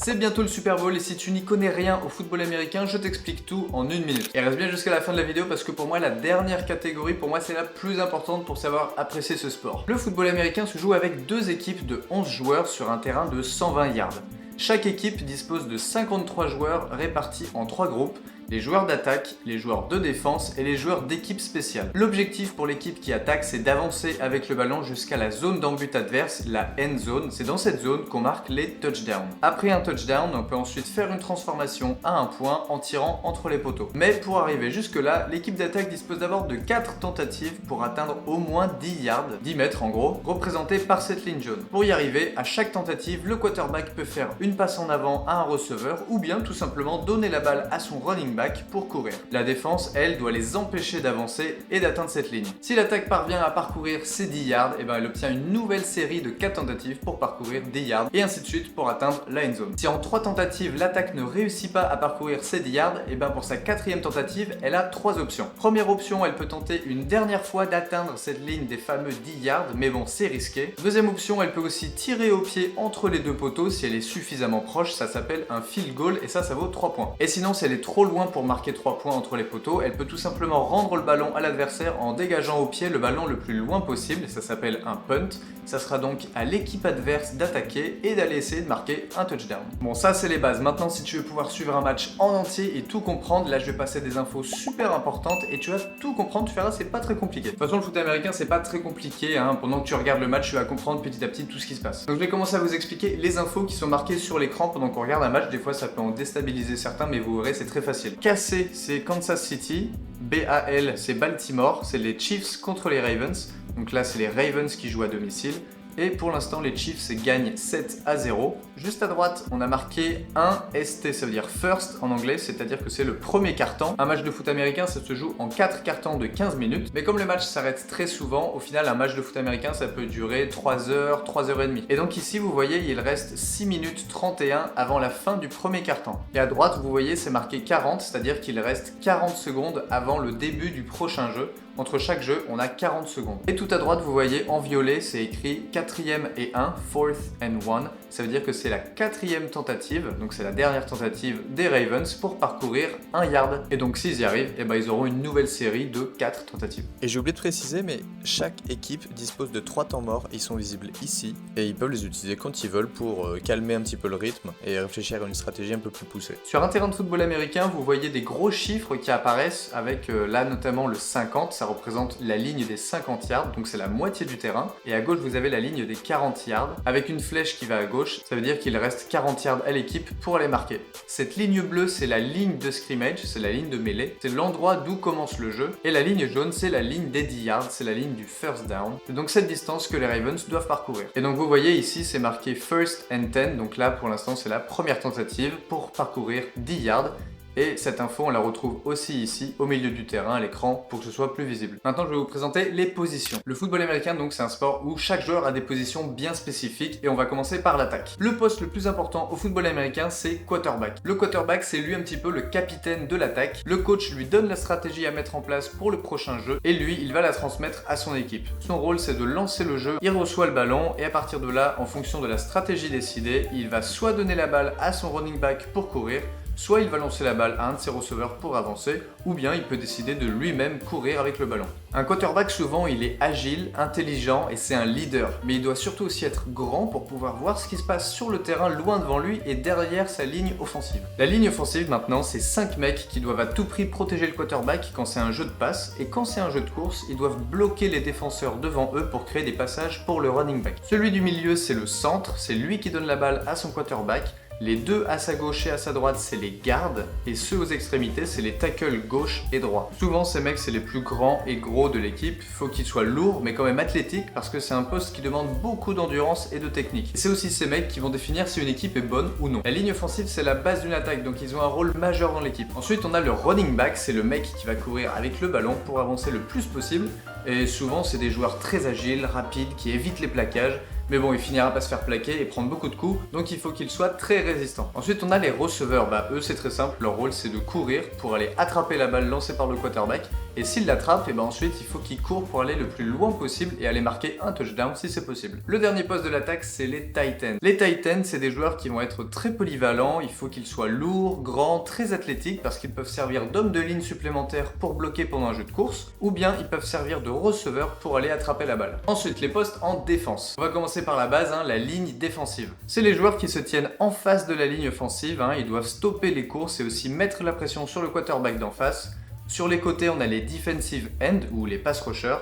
C'est bientôt le Super Bowl et si tu n'y connais rien au football américain, je t'explique tout en 1 minute. Et reste bien jusqu'à la fin de la vidéo parce que pour moi, la dernière catégorie, c'est la plus importante pour savoir apprécier ce sport. Le football américain se joue avec 2 équipes de 11 joueurs sur un terrain de 120 yards. Chaque équipe dispose de 53 joueurs répartis en 3 groupes, les joueurs d'attaque, les joueurs de défense et les joueurs d'équipe spéciale. L'objectif pour l'équipe qui attaque, c'est d'avancer avec le ballon jusqu'à la zone d'en-but adverse, la end zone. C'est dans cette zone qu'on marque les touchdowns. Après un touchdown, on peut ensuite faire une transformation à un point en tirant entre les poteaux. Mais pour arriver jusque là, l'équipe d'attaque dispose d'abord de 4 tentatives pour atteindre au moins 10 yards, 10 mètres en gros, représentés par cette ligne jaune. Pour y arriver, à chaque tentative, le quarterback peut faire une passe en avant à un receveur ou bien tout simplement donner la balle à son running back pour courir. La défense, elle, doit les empêcher d'avancer et d'atteindre cette ligne. Si l'attaque parvient à parcourir ces 10 yards, elle obtient une nouvelle série de 4 tentatives pour parcourir 10 yards et ainsi de suite pour atteindre la end zone. Si en 3 tentatives, l'attaque ne réussit pas à parcourir ces 10 yards, pour sa 4e tentative, elle a 3 options. Première option, elle peut tenter une dernière fois d'atteindre cette ligne des fameux 10 yards, mais bon, c'est risqué. Deuxième option, elle peut aussi tirer au pied entre les 2 poteaux si elle est suffisamment proche, ça s'appelle un field goal et ça vaut 3 points. Et sinon, si elle est trop loin pour marquer 3 points entre les poteaux, elle peut tout simplement rendre le ballon à l'adversaire en dégageant au pied le ballon le plus loin possible, ça s'appelle un punt. Ça sera donc à l'équipe adverse d'attaquer et d'aller essayer de marquer un touchdown. Bon, ça c'est les bases. Maintenant, si tu veux pouvoir suivre un match en entier et tout comprendre, là je vais passer des infos super importantes et tu vas tout comprendre, tu verras, c'est pas très compliqué. De toute façon, le foot américain c'est pas très compliqué, pendant que tu regardes le match, tu vas comprendre petit à petit tout ce qui se passe. Donc je vais commencer à vous expliquer les infos qui sont marquées sur l'écran pendant qu'on regarde un match. Des fois ça peut en déstabiliser certains, mais vous verrez, c'est très facile. KC, c'est Kansas City. BAL, c'est Baltimore. C'est les Chiefs contre les Ravens. Donc là, c'est les Ravens qui jouent à domicile. Et pour l'instant, les Chiefs gagnent 7-0. Juste à droite, on a marqué 1 ST, ça veut dire first en anglais, c'est-à-dire que c'est le premier quart-temps. Un match de foot américain, ça se joue en 4 quart-temps de 15 minutes. Mais comme le match s'arrête très souvent, au final, un match de foot américain, ça peut durer 3 heures, 3 heures et demie. Et donc ici, vous voyez, il reste 6 minutes 31 avant la fin du premier quart-temps. Et à droite, vous voyez, c'est marqué 40, c'est-à-dire qu'il reste 40 secondes avant le début du prochain jeu. Entre chaque jeu, on a 40 secondes. Et tout à droite, vous voyez, en violet, c'est écrit 4e et 1, 4th and 1. Ça veut dire que c'est la 4e tentative, donc c'est la dernière tentative des Ravens pour parcourir 1 yard. Et donc s'ils y arrivent, ils auront une nouvelle série de 4 tentatives. Et j'ai oublié de préciser, mais chaque équipe dispose de 3 temps morts, ils sont visibles ici, et ils peuvent les utiliser quand ils veulent pour calmer un petit peu le rythme et réfléchir à une stratégie un peu plus poussée. Sur un terrain de football américain, vous voyez des gros chiffres qui apparaissent avec là notamment le 50, ça représente la ligne des 50 yards, donc c'est la moitié du terrain. Et à gauche, vous avez la ligne des 40 yards, avec une flèche qui va à gauche, ça veut dire qu'il reste 40 yards à l'équipe pour aller marquer. Cette ligne bleue, c'est la ligne de scrimmage, c'est la ligne de mêlée, c'est l'endroit d'où commence le jeu. Et la ligne jaune, c'est la ligne des 10 yards, c'est la ligne du first down. C'est donc cette distance que les Ravens doivent parcourir. Et donc vous voyez ici, c'est marqué first and 10, donc là pour l'instant c'est la première tentative pour parcourir 10 yards. Et cette info, on la retrouve aussi ici, au milieu du terrain, à l'écran, pour que ce soit plus visible. Maintenant, je vais vous présenter les positions. Le football américain, donc, c'est un sport où chaque joueur a des positions bien spécifiques, et on va commencer par l'attaque. Le poste le plus important au football américain, c'est quarterback. Le quarterback, c'est lui un petit peu le capitaine de l'attaque. Le coach lui donne la stratégie à mettre en place pour le prochain jeu, et lui, il va la transmettre à son équipe. Son rôle, c'est de lancer le jeu, il reçoit le ballon, et à partir de là, en fonction de la stratégie décidée, il va soit donner la balle à son running back pour courir, soit il va lancer la balle à un de ses receveurs pour avancer, ou bien il peut décider de lui-même courir avec le ballon. Un quarterback, souvent, il est agile, intelligent et c'est un leader. Mais il doit surtout aussi être grand pour pouvoir voir ce qui se passe sur le terrain loin devant lui et derrière sa ligne offensive. La ligne offensive, maintenant, c'est 5 mecs qui doivent à tout prix protéger le quarterback quand c'est un jeu de passe. Et quand c'est un jeu de course, ils doivent bloquer les défenseurs devant eux pour créer des passages pour le running back. Celui du milieu, c'est le centre, c'est lui qui donne la balle à son quarterback. Les deux à sa gauche et à sa droite, c'est les gardes, et ceux aux extrémités, c'est les tackles gauche et droit. Souvent, ces mecs, c'est les plus grands et gros de l'équipe. Faut qu'ils soient lourds, mais quand même athlétiques, parce que c'est un poste qui demande beaucoup d'endurance et de technique. Et c'est aussi ces mecs qui vont définir si une équipe est bonne ou non. La ligne offensive, c'est la base d'une attaque, donc ils ont un rôle majeur dans l'équipe. Ensuite, on a le running back, c'est le mec qui va courir avec le ballon pour avancer le plus possible. Et souvent, c'est des joueurs très agiles, rapides, qui évitent les plaquages. Mais bon, il finira par se faire plaquer et prendre beaucoup de coups, donc il faut qu'il soit très résistant. Ensuite, on a les receveurs. Eux, c'est très simple. Leur rôle, c'est de courir pour aller attraper la balle lancée par le quarterback Et s'il l'attrape, et ben ensuite il faut qu'il court pour aller le plus loin possible et aller marquer un touchdown si c'est possible. Le dernier poste de l'attaque, c'est les tight ends. Les tight ends, c'est des joueurs qui vont être très polyvalents, il faut qu'ils soient lourds, grands, très athlétiques parce qu'ils peuvent servir d'hommes de ligne supplémentaires pour bloquer pendant un jeu de course, ou bien ils peuvent servir de receveurs pour aller attraper la balle. Ensuite, les postes en défense. On va commencer par la base, la ligne défensive. C'est les joueurs qui se tiennent en face de la ligne offensive, ils doivent stopper les courses et aussi mettre la pression sur le quarterback d'en face. Sur les côtés, on a les defensive end ou les pass rushers.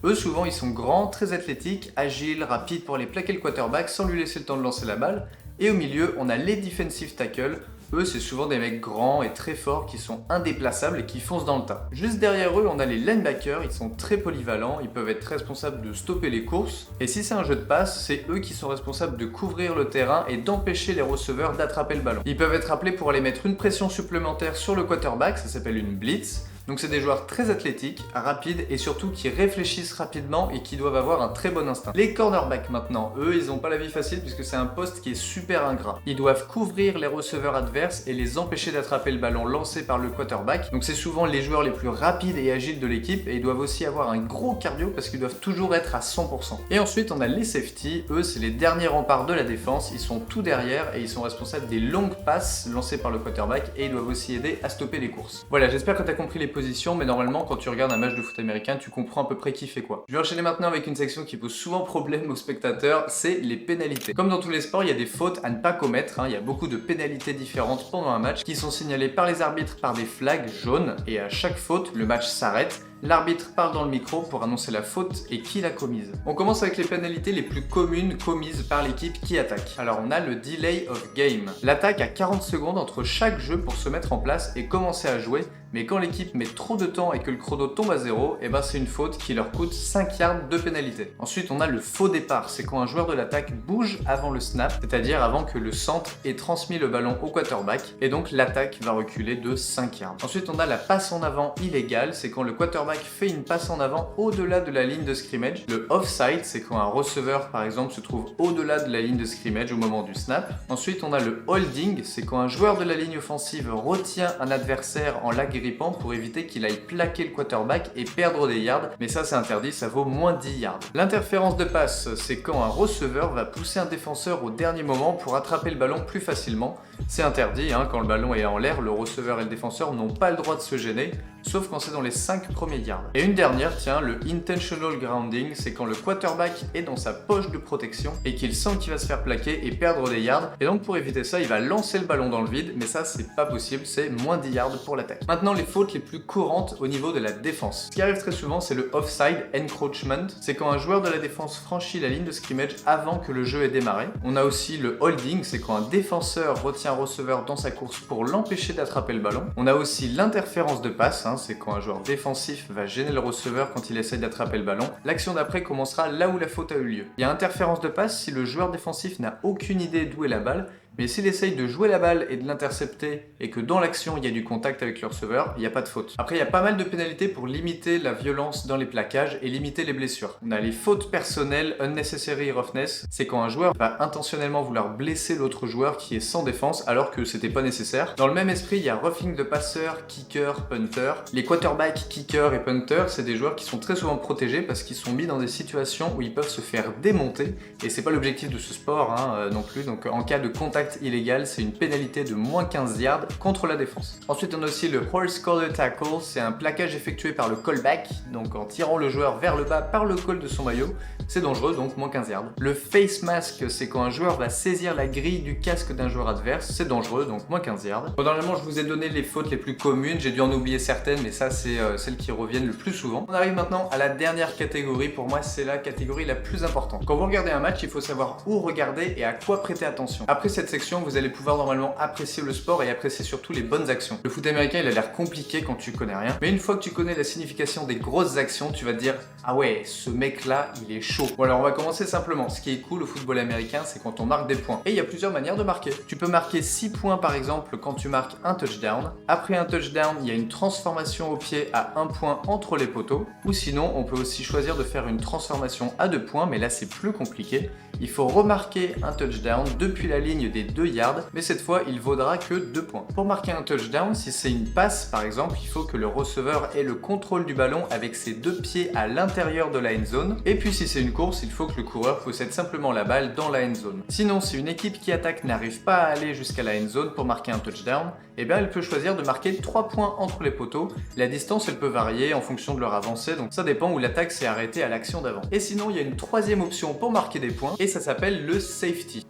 Eux, souvent, ils sont grands, très athlétiques, agiles, rapides pour aller plaquer le quarterback sans lui laisser le temps de lancer la balle. Et au milieu, on a les defensive tackles. Eux, c'est souvent des mecs grands et très forts qui sont indéplaçables et qui foncent dans le tas. Juste derrière eux, on a les linebackers, ils sont très polyvalents, ils peuvent être responsables de stopper les courses. Et si c'est un jeu de passe, c'est eux qui sont responsables de couvrir le terrain et d'empêcher les receveurs d'attraper le ballon. Ils peuvent être appelés pour aller mettre une pression supplémentaire sur le quarterback, ça s'appelle une blitz. Donc c'est des joueurs très athlétiques, rapides et surtout qui réfléchissent rapidement et qui doivent avoir un très bon instinct. Les cornerbacks maintenant, eux, ils n'ont pas la vie facile puisque c'est un poste qui est super ingrat. Ils doivent couvrir les receveurs adverses et les empêcher d'attraper le ballon lancé par le quarterback. Donc c'est souvent les joueurs les plus rapides et agiles de l'équipe et ils doivent aussi avoir un gros cardio parce qu'ils doivent toujours être à 100%. Et ensuite on a les safety, eux c'est les derniers remparts de la défense, ils sont tout derrière et ils sont responsables des longues passes lancées par le quarterback et ils doivent aussi aider à stopper les courses. Voilà, j'espère que tu as compris les positions, mais normalement quand tu regardes un match de foot américain, tu comprends à peu près qui fait quoi. Je vais enchaîner maintenant avec une section qui pose souvent problème aux spectateurs, c'est les pénalités. Comme dans tous les sports, il y a des fautes à ne pas commettre, il y a beaucoup de pénalités différentes pendant un match qui sont signalées par les arbitres par des flags jaunes et à chaque faute, le match s'arrête. L'arbitre parle dans le micro pour annoncer la faute et qui l'a commise. On commence avec les pénalités les plus communes commises par l'équipe qui attaque. Alors on a le delay of game. L'attaque a 40 secondes entre chaque jeu pour se mettre en place et commencer à jouer, mais quand l'équipe met trop de temps et que le chrono tombe à zéro, et ben c'est une faute qui leur coûte 5 yards de pénalité. Ensuite on a le faux départ, c'est quand un joueur de l'attaque bouge avant le snap, c'est-à-dire avant que le centre ait transmis le ballon au quarterback, et donc l'attaque va reculer de 5 yards. Ensuite on a la passe en avant illégale, c'est quand le quarterback fait une passe en avant au-delà de la ligne de scrimmage. Le offside, c'est quand un receveur par exemple se trouve au-delà de la ligne de scrimmage au moment du snap. Ensuite on a le holding, c'est quand un joueur de la ligne offensive retient un adversaire en l'agrippant pour éviter qu'il aille plaquer le quarterback et perdre des yards, mais ça c'est interdit, ça vaut moins 10 yards. L'interférence de passe, c'est quand un receveur va pousser un défenseur au dernier moment pour attraper le ballon plus facilement. C'est interdit, quand le ballon est en l'air, le receveur et le défenseur n'ont pas le droit de se gêner, sauf quand c'est dans les 5 premiers yards. Et une dernière, le intentional grounding, c'est quand le quarterback est dans sa poche de protection et qu'il sent qu'il va se faire plaquer et perdre des yards. Et donc pour éviter ça, il va lancer le ballon dans le vide, mais ça c'est pas possible, c'est moins 10 yards pour l'attaque. Maintenant les fautes les plus courantes au niveau de la défense. Ce qui arrive très souvent, c'est le offside encroachment, c'est quand un joueur de la défense franchit la ligne de scrimmage avant que le jeu ait démarré. On a aussi le holding, c'est quand un défenseur retient un receveur dans sa course pour l'empêcher d'attraper le ballon. On a aussi l'interférence de passe, c'est quand un joueur défensif va gêner le receveur quand il essaye d'attraper le ballon. L'action d'après commencera là où la faute a eu lieu. Il y a interférence de passe si le joueur défensif n'a aucune idée d'où est la balle, mais s'il essaye de jouer la balle et de l'intercepter et que dans l'action il y a du contact avec le receveur, il n'y a pas de faute. Après il y a pas mal de pénalités pour limiter la violence dans les plaquages et limiter les blessures. On a les fautes personnelles, unnecessary roughness, c'est quand un joueur va intentionnellement vouloir blesser l'autre joueur qui est sans défense alors que c'était pas nécessaire. Dans le même esprit, il y a roughing de passeur, kicker, punter. Les quarterbacks, kicker et punter, c'est des joueurs qui sont très souvent protégés parce qu'ils sont mis dans des situations où ils peuvent se faire démonter et c'est pas l'objectif de ce sport non plus. Donc en cas de contact illégal, c'est une pénalité de moins 15 yards contre la défense. Ensuite on a aussi le horse collar tackle, c'est un plaquage effectué par le callback, donc en tirant le joueur vers le bas par le col de son maillot, c'est dangereux, donc moins 15 yards. Le face mask, c'est quand un joueur va saisir la grille du casque d'un joueur adverse, c'est dangereux, donc moins 15 yards. Bon, normalement je vous ai donné les fautes les plus communes, j'ai dû en oublier certaines, mais ça c'est celles qui reviennent le plus souvent. On arrive maintenant à la dernière catégorie, pour moi c'est la catégorie la plus importante. Quand vous regardez un match, il faut savoir où regarder et à quoi prêter attention. Après cette section, vous allez pouvoir normalement apprécier le sport et apprécier surtout les bonnes actions. Le foot américain, il a l'air compliqué quand tu connais rien, mais une fois que tu connais la signification des grosses actions, tu vas te dire « Ah ouais, ce mec-là, il est chaud ». Bon alors on va commencer simplement. Ce qui est cool au football américain, c'est quand on marque des points. Et il y a plusieurs manières de marquer. Tu peux marquer 6 points par exemple quand tu marques un touchdown. Après un touchdown, il y a une transformation au pied à 1 point entre les poteaux. Ou sinon, on peut aussi choisir de faire une transformation à 2 points, mais là c'est plus compliqué. il faut remarquer un touchdown depuis la ligne des 2 yards, mais cette fois il vaudra que 2 points. Pour marquer un touchdown, si c'est une passe par exemple, il faut que le receveur ait le contrôle du ballon avec ses 2 pieds à l'intérieur de la end zone, et puis si c'est une course, il faut que le coureur possède simplement la balle dans la end zone. Sinon, si une équipe qui attaque n'arrive pas à aller jusqu'à la end zone pour marquer un touchdown, eh bien elle peut choisir de marquer 3 points entre les poteaux. La distance elle peut varier en fonction de leur avancée, donc ça dépend où l'attaque s'est arrêtée à l'action d'avant. Et sinon il y a une troisième option pour marquer des points, et ça s'appelle le safety.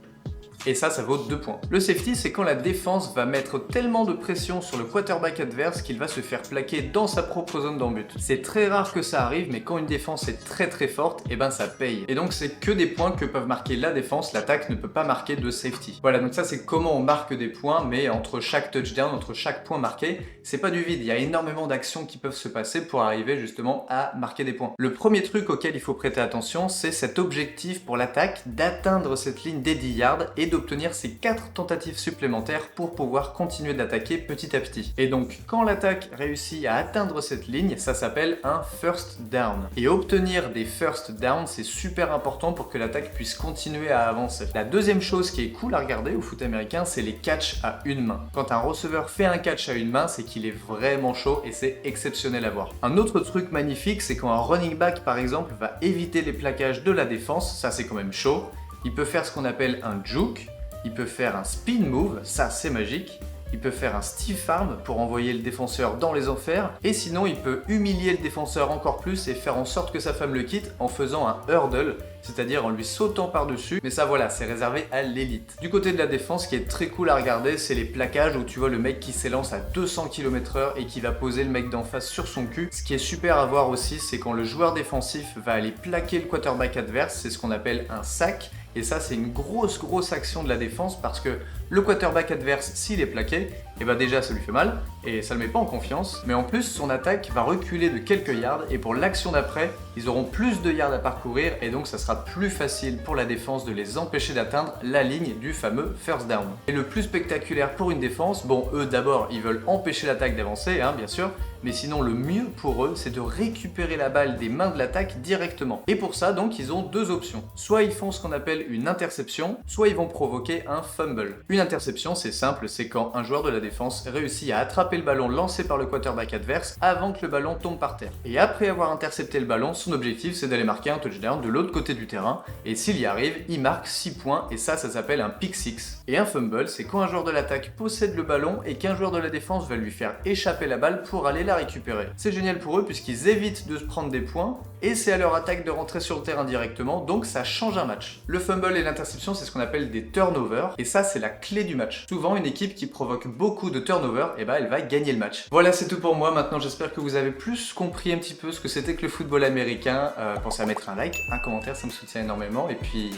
Et ça vaut 2 points. Le safety, c'est quand la défense va mettre tellement de pression sur le quarterback adverse qu'il va se faire plaquer dans sa propre zone d'en-but. C'est très rare que ça arrive, mais quand une défense est très forte, et ben ça paye. Et donc c'est que des points que peuvent marquer la défense, l'attaque ne peut pas marquer de safety. Voilà, donc ça c'est comment on marque des points, mais entre chaque touchdown, entre chaque point marqué, c'est pas du vide, il y a énormément d'actions qui peuvent se passer pour arriver justement à marquer des points. Le premier truc auquel il faut prêter attention, c'est cet objectif pour l'attaque d'atteindre cette ligne des 10 yards et d'obtenir ces 4 tentatives supplémentaires pour pouvoir continuer d'attaquer petit à petit. Et donc quand l'attaque réussit à atteindre cette ligne, ça s'appelle un first down. Et obtenir des first down, c'est super important pour que l'attaque puisse continuer à avancer. La deuxième chose qui est cool à regarder au foot américain, c'est les catchs à une main. Quand un receveur fait un catch à une main, c'est qu'il est vraiment chaud et c'est exceptionnel à voir. Un autre truc magnifique, c'est quand un running back par exemple va éviter les plaquages de la défense, ça c'est quand même chaud. Il peut faire ce qu'on appelle un juke, il peut faire un spin move, ça c'est magique. Il peut faire un stiff arm pour envoyer le défenseur dans les enfers, et sinon il peut humilier le défenseur encore plus et faire en sorte que sa femme le quitte en faisant un hurdle, c'est-à-dire en lui sautant par-dessus, mais ça voilà, c'est réservé à l'élite. Du côté de la défense, ce qui est très cool à regarder, c'est les plaquages où tu vois le mec qui s'élance à 200 km/h et qui va poser le mec d'en face sur son cul. Ce qui est super à voir aussi, c'est quand le joueur défensif va aller plaquer le quarterback adverse, c'est ce qu'on appelle un sack. Et ça, c'est une grosse action de la défense parce que le quarterback adverse, s'il est plaqué, et bah déjà ça lui fait mal et ça le met pas en confiance. Mais en plus, son attaque va reculer de quelques yards et pour l'action d'après, ils auront plus de yards à parcourir et donc ça sera plus facile pour la défense de les empêcher d'atteindre la ligne du fameux first down. Et le plus spectaculaire pour une défense, bon, eux d'abord, ils veulent empêcher l'attaque d'avancer, bien sûr, mais sinon le mieux pour eux, c'est de récupérer la balle des mains de l'attaque directement. Et pour ça, donc, ils ont 2 options. Soit ils font ce qu'on appelle une interception, soit ils vont provoquer un fumble. Une interception, c'est simple, c'est quand un joueur de la défense réussit à attraper le ballon lancé par le quarterback adverse avant que le ballon tombe par terre. Et après avoir intercepté le ballon, son objectif c'est d'aller marquer un touchdown de l'autre côté du terrain, et s'il y arrive, il marque 6 points, et ça s'appelle un pick six. Et un fumble, c'est quand un joueur de l'attaque possède le ballon et qu'un joueur de la défense va lui faire échapper la balle pour aller la récupérer. C'est génial pour eux puisqu'ils évitent de se prendre des points, et c'est à leur attaque de rentrer sur le terrain directement, donc ça change un match. Le fumble et l'interception, c'est ce qu'on appelle des turnovers, et ça c'est la clé du match. Souvent, une équipe qui provoque beaucoup de turnovers, et elle va gagner le match. Voilà, c'est tout pour moi. Maintenant, j'espère que vous avez plus compris un petit peu ce que c'était que le football américain. Pensez à mettre un like, un commentaire, ça me soutient énormément, et puis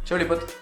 ciao les potes.